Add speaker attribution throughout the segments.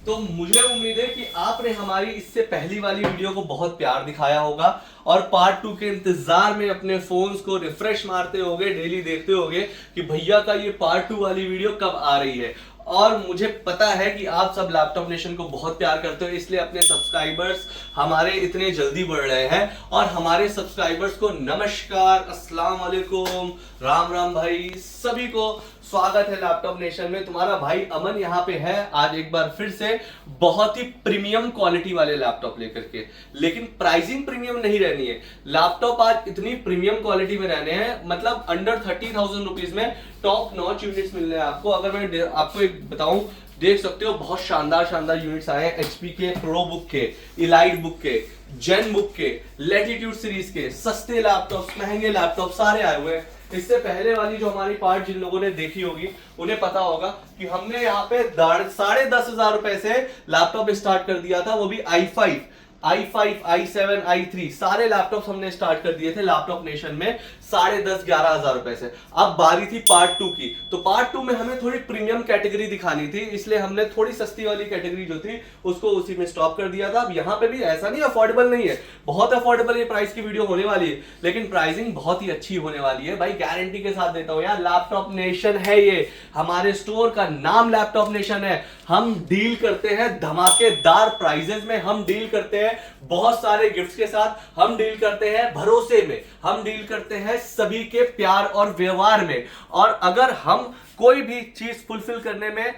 Speaker 1: तो मुझे उम्मीद है कि आपने हमारी इससे पहली वाली वीडियो को बहुत प्यार दिखाया होगा और पार्ट 2 के इंतजार में अपने फोन्स को रिफ्रेश मारते होगे, डेली देखते होगे कि भैया का ये पार्ट 2 वाली वीडियो कब आ रही है। और मुझे पता है कि आप सब लैपटॉप नेशन को बहुत प्यार करते हो, इसलिए अपने सब्सक्राइबर्स हमारे इतने जल्दी बढ़ रहे हैं। और हमारे सब्सक्राइबर्स को नमस्कार, अस्सलाम वालेकुम, राम राम भाई, सभी को स्वागत है लैपटॉप नेशन में। तुम्हारा भाई अमन यहाँ पे है आज एक बार फिर से बहुत ही प्रीमियम क्वालिटी वाले लैपटॉप लेकर के, लेकिन प्राइसिंग प्रीमियम नहीं रहनी है। लैपटॉप आज इतनी प्रीमियम क्वालिटी में रहने हैं, मतलब अंडर 30,000 रुपीज में टॉप नॉच यूनिट्स मिल रहे हैं आपको। अगर मैं आपको एक बताऊं, देख सकते हो बहुत शानदार शानदार यूनिट्स आए हैं एचपी के, प्रो बुक के, इलाइट बुक के, जेन बुक के, लैटिट्यूड सीरीज के, सस्ते लैपटॉप, महंगे लैपटॉप सारे आए हुए हैं। इससे पहले वाली जो हमारी पार्ट जिन लोगों ने देखी होगी उन्हें पता होगा कि हमने यहाँ पे 10,500 रुपए से लैपटॉप स्टार्ट कर दिया था, वो भी i5, i7, i3 सारे लैपटॉप हमने स्टार्ट कर दिए थे लैपटॉप नेशन में 10,500-11,000 रुपए से। अब बारी थी पार्ट 2 की, तो पार्ट 2 में हमें थोड़ी प्रीमियम कैटेगरी दिखानी थी, इसलिए हमने थोड़ी सस्ती वाली कैटेगरी जो थी उसको उसी में स्टॉप कर दिया था। अब यहाँ पे भी ऐसा नहीं अफोर्डेबल नहीं है, बहुत अफोर्डेबल ये प्राइस की वीडियो होने वाली है, लेकिन प्राइसिंग बहुत ही अच्छी होने वाली है भाई, गारंटी के साथ देता हूँ यार। लैपटॉप नेशन है ये, हमारे स्टोर का नाम लैपटॉप नेशन है। हम डील करते हैं धमाकेदार प्राइजेस में, हम डील करते हैं बहुत सारे गिफ्ट्स के साथ, हम डील करते हैं भरोसे में, हम डील करते हैं सभी के प्यार और व्यवहार में। और अगर हम कोई भी चीज फुलफिल करने में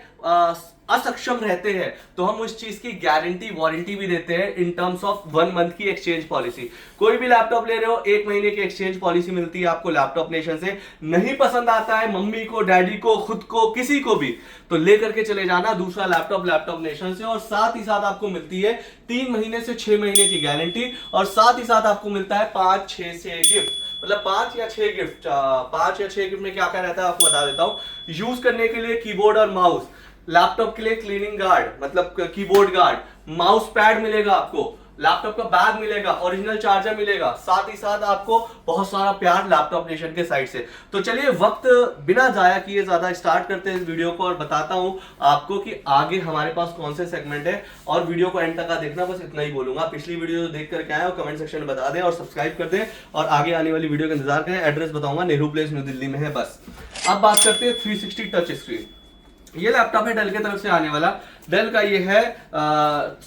Speaker 1: असक्षम रहते हैं तो हम उस चीज की गारंटी वारंटी भी देते हैं इन टर्म्स ऑफ 1 मंथ की एक्सचेंज पॉलिसी। कोई भी लैपटॉप ले रहे हो 1 महीने की एक्सचेंज पॉलिसी मिलती है आपको लैपटॉप नेशन से। नहीं पसंद आता है मम्मी को, डैडी को, खुद को, किसी को भी, तो लेकर के चले जाना दूसरा लैपटॉप लैपटॉप नेशन से। और साथ ही साथ आपको मिलती है 3 महीने से 6 महीने की गारंटी, और साथ ही साथ आपको मिलता है 5-6 से गिफ्ट, मतलब 5 या 6 गिफ्ट। 5 या 6 गिफ्ट में क्या क्या रहता है आपको बता देता हूं। यूज करने के लिए कीबोर्ड और माउस, लैपटॉप के लिए क्लीनिंग गार्ड मतलब कीबोर्ड गार्ड, माउस पैड मिलेगा आपको, लैपटॉप का बैग मिलेगा, ओरिजिनल चार्जर मिलेगा, साथ ही साथ आपको बहुत सारा प्यार लैपटॉप नेशन के साइड से। तो चलिए वक्त बिना जाया किए ज्यादा स्टार्ट करते हैं इस वीडियो को और बताता हूं आपको कि आगे हमारे पास कौन से सेगमेंट है। और वीडियो को एंड तक का देखना, बस इतना ही बोलूंगा। पिछली वीडियो देख करके आए हो कमेंट सेक्शन में बता दें और सब्सक्राइब कर दें, और आगे आने वाली वीडियो का इंतजार करें। एड्रेस बताऊंगा, नेहरू प्लेस न्यू दिल्ली में है। बस अब बात करते हैं 360 टच स्क्रीन। ये लैपटॉप है डेल की तरफ से आने वाला। डेल का ये है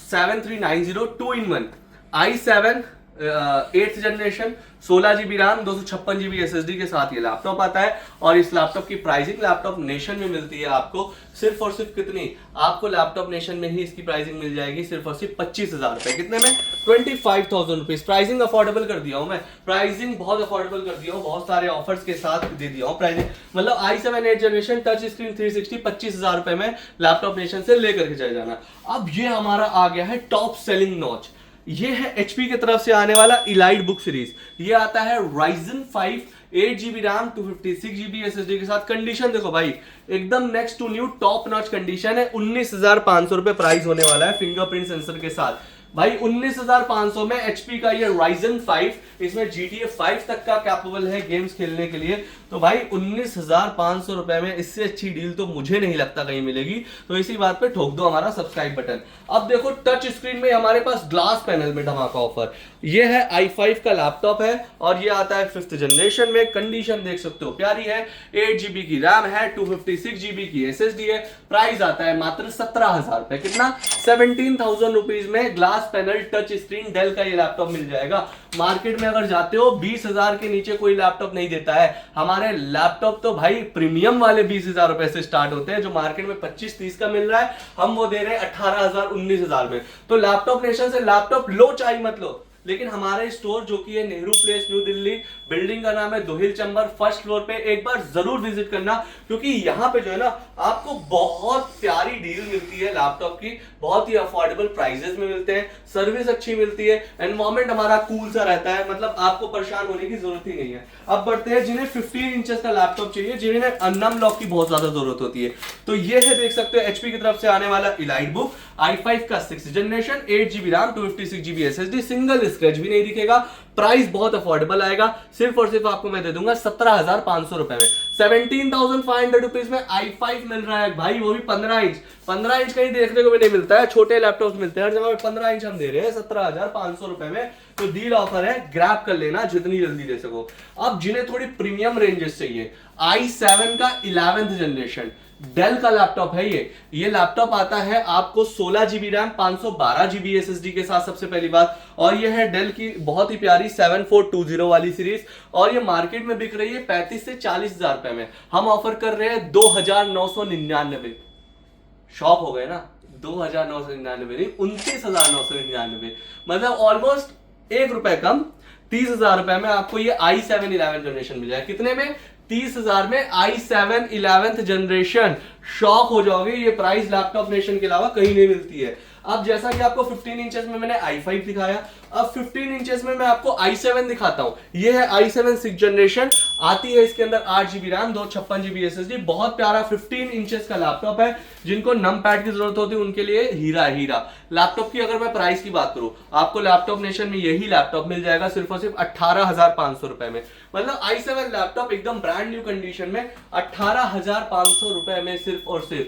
Speaker 1: 7390 2-in-1 i7 8th generation, 16 GB RAM, 256 GB SSD के साथ ये लैपटॉप आता है। और इस लैपटॉप की प्राइसिंग लैपटॉप नेशन में मिलती है आपको सिर्फ और सिर्फ कितनी, आपको लैपटॉप नेशन में ही इसकी प्राइसिंग मिल जाएगी सिर्फ और सिर्फ 25,000 रुपए। कितने में? 25,000 रुपीज। प्राइसिंग अफोर्डेबल कर दिया हूं मैं, प्राइसिंग बहुत अफोर्डेबल कर दिया हूं, बहुत सारे ऑफर्स के साथ दे दिया हूं प्राइसिंग। मतलब i7 8th generation touch screen 360 25,000 रुपए में लैपटॉप नेशन से लेकर के चले जाना। अब ये हमारा आ गया है टॉप सेलिंग नॉच। ये है एचपी की तरफ से आने वाला इलाइट बुक सीरीज। ये आता है Ryzen 5 8 GB RAM 256 GB SSD के साथ। कंडीशन देखो भाई, एकदम next to new top notch condition है। 19,500 रुपए प्राइस होने वाला है फिंगरप्रिंट सेंसर के साथ। भाई 19,500 में एचपी का ये Ryzen 5, इसमें GTA 5 तक का कैपेबल है गेम्स खेलने के लिए। तो भाई 19,500 रुपए में इससे अच्छी डील तो मुझे नहीं लगता कहीं मिलेगी। तो इसी बात पे ठोक दो हमारा सब्सक्राइब बटन। अब देखो टच स्क्रीन में हमारे पास ग्लास पैनल में धमाका ऑफर। ये है i5 का लैपटॉप है और ये आता है 5th जनरेशन में। कंडीशन देख सकते हो प्यारी है, 8 GB की रैम है, 256 GB की SSD है। प्राइस आता है मात्र 17,000 रुपए। कितना? 17,000 रुपीज में glass panel touch screen Dell का ये लैपटॉप मिल जाएगा। मार्केट में अगर जाते हो 20,000 के नीचे कोई लैपटॉप नहीं देता है। हमारे लैपटॉप तो भाई प्रीमियम वाले 20,000 रुपए से स्टार्ट होते हैं, जो मार्केट में 25-30 का मिल रहा है, हम वो दे रहे हैं 18,000 19,000 में। तो लैपटॉप नेशन से लैपटॉप लो चाहे मत लो, लेकिन हमारे स्टोर जो कि है Nehru place new Delhi, building का नाम है दोहिल चंबर, फर्स्ट फ्लोर पे एक बार जरूर विजिट करना, क्योंकि यहाँ पे जो है ना आपको बहुत प्यारी डील मिलती है लैपटॉप की, बहुत ही अफोर्डेबल प्राइसेस में मिलते हैं, सर्विस अच्छी मिलती है, एनवायरमेंट हमारा कूल सा रहता है, मतलब आपको परेशान होने की जरूरत ही नहीं है। अब बढ़ते हैं जिन्हें 15 इंचेस का लैपटॉप चाहिए, जिन्हें अननम लॉक की बहुत ज्यादा जरूरत होती है, तो ये है देख सकते हो एचपी की तरफ से आने वाला इलाइट बुक i5 का 6th generation, 8 GB RAM, 256 GB SSD, single scratch भी नहीं दिखेगा। प्राइस बहुत अफोर्डेबल आएगा, सिर्फ और सिर्फ आपको मैं दे दूंगा 17,500 रुपए में। 17,500 रुपीज में i5 मिल रहा है भाई, वो भी 15 इंच। 15 इंच कहीं देखने को भी नहीं मिलता है, छोटे लैपटॉप मिलते हैं हर जगह। 15 इंच हम दे रहे हैं 17,500 रुपए में, तो डील ऑफर है, ग्रैब कर लेना जितनी जल्दी दे सको। अब जिन्हें थोड़ी प्रीमियम रेंजेस चाहिए, i7 का 11th जनरेशन डेल का लैपटॉप है ये लैपटॉप आता है आपको 16 जीबी रैम 512 जीबी एसएसडी के साथ, सबसे पहली बात। और ये है डेल की बहुत ही प्यारी 7420 वाली सीरीज, और ये मार्केट में बिक रही है 35 से 40 हजार रुपए में। हम ऑफर कर रहे हैं 2,999। शॉक हो गए ना, 2,999 नहीं, 29,999, मतलब ऑलमोस्ट 1 रुपए कम, 30,000 रुपए में आपको ये i7 11th जनरेशन मिल जाएगा। कितने में? 30,000 में i7 11th जनरेशन। शॉक हो जाओगे, ये प्राइस लैपटॉप नेशन के अलावा कहीं नहीं मिलती है। अब जैसा कि आपको 15 इंचेस में मैंने i5 दिखाया, अब 15 इंचेस में मैं आपको i7 दिखाता हूं। ये है i7 6th जनरेशन, आती है इसके अंदर 8 जीबी रैम, 256 जीबी एसएसडी। बहुत प्यारा 15 इंचेस का लैपटॉप है। जिनको नम पैड की जरूरत होती है उनके लिए हीरा है, हीरा। लैपटॉप की अगर मैं प्राइस की बात करूं, आपको लैपटॉप नेशन में यही लैपटॉप मिल जाएगा सिर्फ और सिर्फ 18,500 रुपए में। मतलब i7 लैपटॉप एकदम ब्रांड न्यू कंडीशन में 18,500 रुपए में सिर्फ और सिर्फ।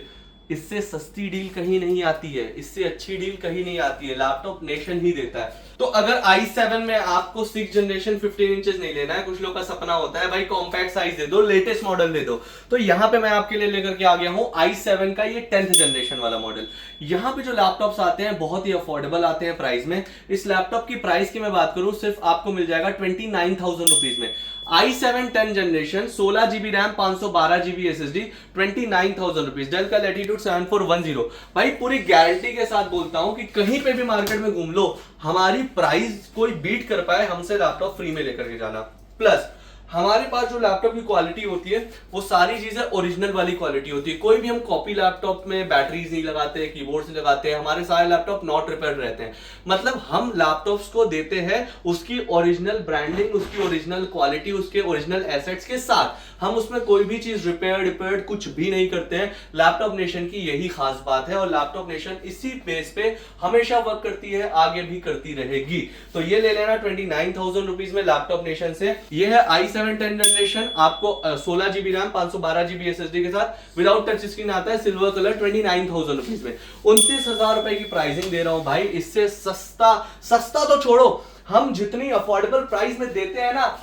Speaker 1: इससे सस्ती डील कहीं नहीं आती है, इससे अच्छी डील कहीं नहीं आती है, लैपटॉप नेशन ही देता है। तो अगर i7 में आपको 6th जनरेशन 15 इंचेस नहीं लेना है, कुछ लोग का सपना होता है भाई कॉम्पैक्ट साइज दे दो, लेटेस्ट मॉडल दे दो, तो यहां पे मैं आपके लिए लेकर के आ गया हूं i7 का ये 10th जनरेशन वाला मॉडल। यहां पे जो लैपटॉप्स आते हैं बहुत ही अफोर्डेबल आते हैं प्राइस में। इस लैपटॉप की प्राइस की मैं बात करूं, सिर्फ आपको मिल जाएगा 29,000 रुपीज में। i7 10 generation 16 GB RAM 512 GB SSD 29,000 rupees. Dell का लैटिट्यूड 7410। भाई पूरी गारंटी के साथ बोलता हूं कि कहीं पे भी मार्केट में घूम लो, हमारी प्राइस कोई बीट कर पाए, हमसे लैपटॉप फ्री में लेकर के जाना। प्लस हमारे पास जो लैपटॉप की क्वालिटी होती है वो सारी चीजें ओरिजिनल वाली क्वालिटी होती है। कोई भी हम कॉपी लैपटॉप में बैटरीज नहीं लगाते, कीबोर्ड नहीं लगाते हैं, हमारे सारे लैपटॉप नॉट रिपेयर्ड रहते हैं। मतलब हम लैपटॉप्स को देते हैं उसकी ओरिजिनल ब्रांडिंग, उसकी ओरिजिनल क्वालिटी, उसके ओरिजिनल एसेट्स के साथ। हम उसमें कोई भी चीज रिपेयर्ड कुछ भी नहीं करते हैं। लैपटॉप नेशन की यही खास बात है, और लैपटॉप नेशन इसी बेस पे हमेशा वर्क करती है, आगे भी करती रहेगी। तो ये ले लेना 29,000 रुपीज में लैपटॉप नेशन से। ये है i7 10 जनरेशन, आपको 16 जीबी रैम 512 जीबी एसएसडी के साथ विदाउट टच स्क्रीन आता है, सिल्वर कलर, 29,000 रुपीज में। 29,000 रुपए की प्राइसिंग दे रहा हूं भाई। इससे सस्ता तो छोड़ो, हम जितनी अफोर्डेबल प्राइस में देते हैं ना,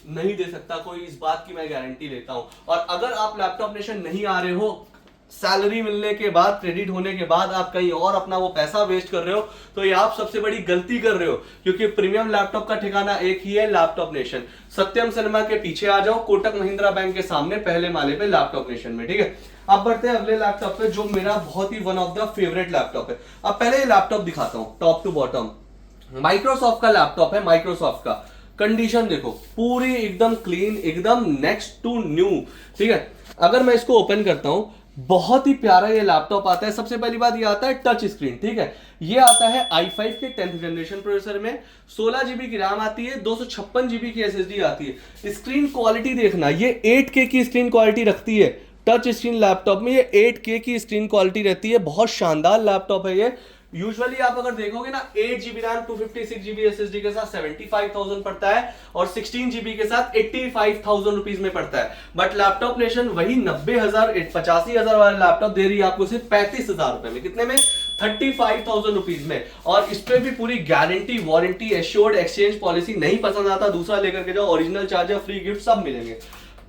Speaker 1: नहीं दे सकता कोई, इस बात की मैं गारंटी लेता हूं। और अगर आप लैपटॉप नेशन नहीं आ रहे हो, सैलरी मिलने के बाद, क्रेडिट होने के बाद आप कहीं और अपना वो पैसा वेस्ट कर रहे हो, तो ये आप सबसे बड़ी गलती कर रहे हो। क्योंकि प्रीमियम लैपटॉप का ठिकाना एक ही है, लैपटॉप नेशन। सत्यम सिनेमा के पीछे आ जाओ, कोटक महिंद्रा बैंक के सामने पहले माले पे लैपटॉप नेशन में, ठीक है। अब बढ़ते हैं अगले लैपटॉप पे, जो मेरा बहुत ही one of the favourite laptop है। अब पहले ये लैपटॉप दिखाता हूं टॉप टू बॉटम। माइक्रोसॉफ्ट का लैपटॉप है, माइक्रोसॉफ्ट का। कंडीशन देखो, पूरी एकदम क्लीन, एकदम नेक्स्ट टू न्यू, ठीक है। अगर मैं इसको ओपन करता हूं, बहुत ही प्यारा ये लैपटॉप आता है। सबसे पहली बात ये आता है टच स्क्रीन, ठीक है। ये आता है i5 के 10th जनरेशन प्रोसेसर में, 16 जीबी की रैम आती है, 256 जीबी की एसएसडी आती है। स्क्रीन क्वालिटी देखना, ये 8K की स्क्रीन क्वालिटी रखती है। टच स्क्रीन लैपटॉप में ये 8K की स्क्रीन क्वालिटी रहती है। बहुत शानदार लैपटॉप है ये। यूजुअली आप अगर देखोगे ना, 8 जीबी रैम 256 जीबी एसएसडी के साथ 75,000 पड़ता है, और 16 जीबी के साथ 85,000 रुपीज में पड़ता है। बट लैपटॉप नेशन वही 90,000 85,000 वाला लैपटॉप दे रही है आपको सिर्फ 35,000 रुपए में। कितने में? 35,000 रुपीज में। और इस पे भी पूरी guarantee, warranty, assured exchange policy. नहीं पसंद आता दूसरा लेकर के जाओ, ओरिजिनल चार्जर, फ्री गिफ्ट सब मिलेंगे।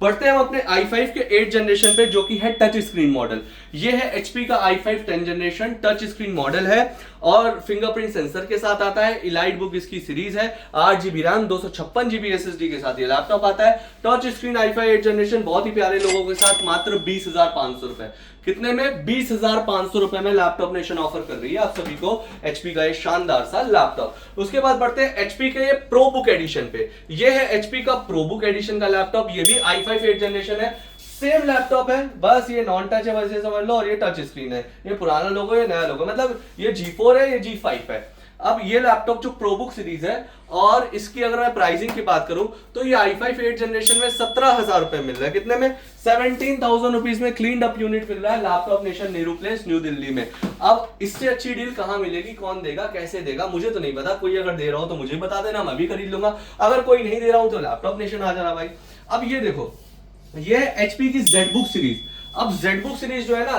Speaker 1: बढ़ते हैं हम अपने i5 के 8 जनरेशन पे, जो कि है टच स्क्रीन मॉडल। ये है HP का i5 10 generation, touch screen model है और फिंगरप्रिंट सेंसर के साथ आता है। इलाइट बुक इसकी सीरीज है, 8 जीबी रैम 256 जीबी एसएसडी के साथ ये लैपटॉप आता है। टच स्क्रीन i5 8 जनरेशन, बहुत ही प्यारे लोगों के साथ, मात्र 20,500 रुपए। कितने में? 20,500 रुपए में लैपटॉप नेशन ऑफर कर रही है आप सभी को HP का ये शानदार सा लैपटॉप। उसके बाद बढ़ते हैं HP के ये प्रो बुक एडिशन पे। ये है HP का प्रो बुक एडिशन का लैपटॉप, ये भी i5 8 जनरेशन है। सेम लैपटॉप है, बस ये नॉन टच है वैसे समझ लो, और ये टच स्क्रीन है। ये पुराना लोगो, ये नया लोगो, मतलब ये G4 है, ये G5 है। अब ये लैपटॉप जो प्रोबुक सीरीज है, और इसकी अगर मैं प्राइसिंग की बात करूं, तो ये i5 8 जनरेशन में 17,000 रुपए मिल रहा है। कितने में? 17,000 रुपीज में क्लीन अप यूनिट मिल रहा है, laptop nation Nehru place new Delhi में। अब इससे अच्छी डील कहां मिलेगी, कौन देगा, कैसे देगा, मुझे तो नहीं पता। कोई अगर दे रहा हो तो मुझे बता देना, मैं भी खरीद लूंगा। अगर कोई नहीं दे रहा हूं तो लैपटॉप नेशन आ जाना भाई। अब ये देखो, ये है HP की ZBook सीरीज। अब ZBook सीरीज जो है ना,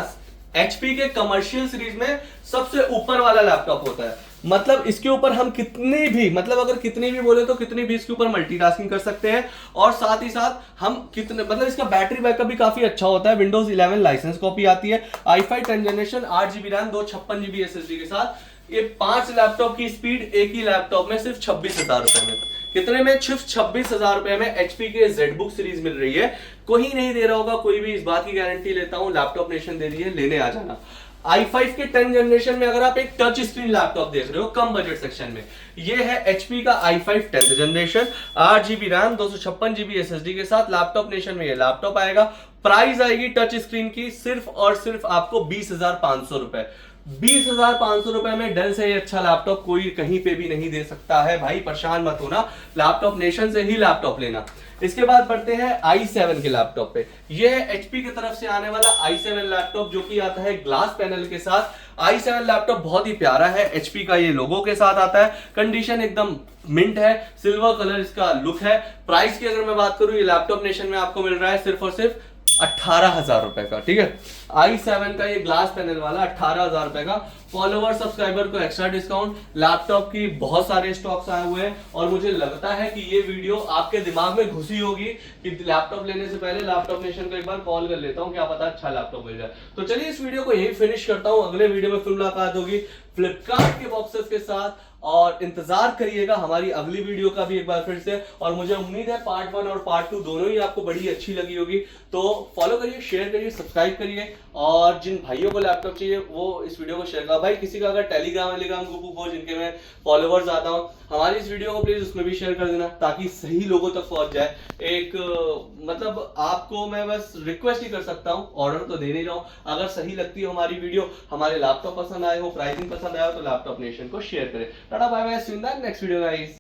Speaker 1: HP के कमर्शियल सीरीज में सबसे ऊपर वाला लैपटॉप होता है। मतलब इसके ऊपर हम कितनी भी, मतलब अगर कितनी भी बोले तो कितनी भी इसके ऊपर मल्टीटास्किंग कर सकते हैं। और साथ ही साथ हम कितने, मतलब इसका बैटरी बैकअप भी काफी अच्छा होता है। Windows 11 लाइसेंस कॉपी आती है, i5 10 generation, 8GB RAM, 256GB SSD के साथ। ये 5 लैपटॉप की स्पीड एक ही लैपटॉप में सिर्फ 26,000 रुपए में। कितने में? सिर्फ 26,000 रुपए में HP के ZBook सीरीज मिल रही है। कोई नहीं दे रहा होगा, कोई भी, इस बात की गारंटी लेता हूं। लैपटॉप नेशन दे रही है, लेने आ जाना। i5 के 10 जनरेशन में अगर आप एक टच स्क्रीन लैपटॉप देख रहे हो कम बजट सेक्शन में, ये है HP का i5 10th generation, 8GB RAM, 256GB SSD के साथ। लैपटॉप नेशन में ये लैपटॉप आएगा। प्राइस आएगी टच स्क्रीन की सिर्फ और सिर्फ आपको 20,500 रुपए। 20,500 रुपए में डेल से अच्छा लैपटॉप कोई कहीं पे भी नहीं दे सकता है भाई। परेशान मत होना, लैपटॉप नेशन से ही लैपटॉप लेना। इसके बाद बढ़ते हैं i7 के लैपटॉप पे। ये है HP की तरफ से आने वाला i7 लैपटॉप, जो कि आता है ग्लास पैनल के साथ। i7 लैपटॉप बहुत ही प्यारा है, HP का ये लोगो के साथ आता है। कंडीशन एकदम मिंट है, सिल्वर कलर इसका लुक है। प्राइस की अगर मैं बात करूं, ये लैपटॉप नेशन में आपको मिल रहा है सिर्फ और सिर्फ 18,000 रुपए का। ठीक है, i7 का ये ग्लास पैनल वाला 18,000 रुपए का। फॉलोवर सब्सक्राइबर को एक्स्ट्रा डिस्काउंट। लैपटॉप की बहुत सारे स्टॉक्स आए हुए हैं और मुझे लगता है कि ये वीडियो आपके दिमाग में घुसी होगी कि लैपटॉप लेने से पहले लैपटॉप नेशन को एक बार कॉल कर लेता हूं, क्या पता अच्छा लैपटॉप मिल जाए। तो चलिए इस वीडियो को यही फिनिश करता हूं। अगले वीडियो में फिर मुलाकात होगी फ्लिपकार्ट के बॉक्सेस के साथ, और इंतजार करिएगा हमारी अगली वीडियो का भी एक बार फिर से। और मुझे उम्मीद है पार्ट 1 और पार्ट 2 दोनों ही आपको बड़ी अच्छी लगी होगी। तो फॉलो करिए, शेयर करिए, सब्सक्राइब करिए, और जिन भाइयों को लैपटॉप चाहिए वो इस वीडियो को शेयर करें। भाई किसी का अगर टेलीग्राम ग्रुप हो जिनके में फॉलोवर्स आता हो, हमारी इस वीडियो को प्लीज उसमें भी शेयर कर देना, ताकि सही लोगों तक पहुंच जाए। एक मतलब आपको मैं बस रिक्वेस्ट ही कर सकता हूं, ऑर्डर तो दे नहीं रहा हूं। अगर सही लगती हो हमारी वीडियो, हमारे लैपटॉप पसंद आए हो, प्राइसिंग पसंद आया हो, तो लैपटॉप नेशन को शेयर करें। Tata bye bye, see you in the next video guys.